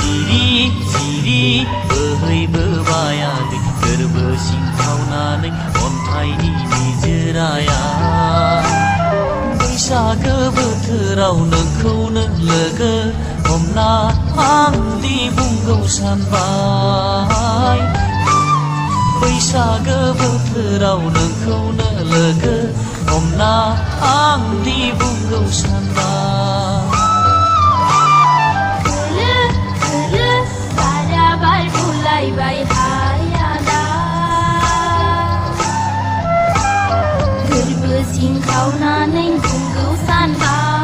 जिरि बोहैबोबाय आगै गोरबो सिंखावनानै अन्थाइनि निजोराया बैसागो बोथोराव नोंखौनो लोगो हमना आंदि बुंगौ सानबाय बैसागो बोथोराव नोंखौनो लोगो हमना आंदि बुंगौ सानबाय बाय हायाना गोरबो सिंखावनानै बुंगौ सानबाय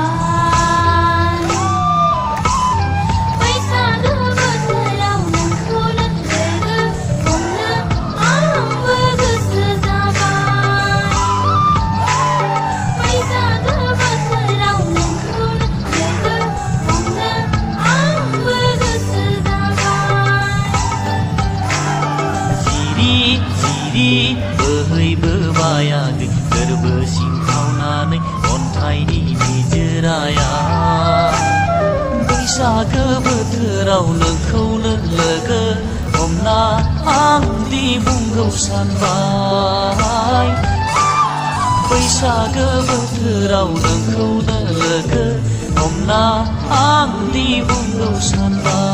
बैसागो बोथोराव नोंखौनो लोगो हमनो आंबो गोसो जाबाय बैसागो बोथोराव नोंखौनो लोगो हमनो आंबो गोसो जिरि बोहैबोबाय आगै गोरबो सिंखावनानै अन्थाइनि निजोराया बैसागो बोथोराव नोंखौनो लोगो हमना आंदि बुंगौ सानबाय बैसागो बोथोराव नोंखौनो लोगो हमना आंदि बुंगौ सानबाय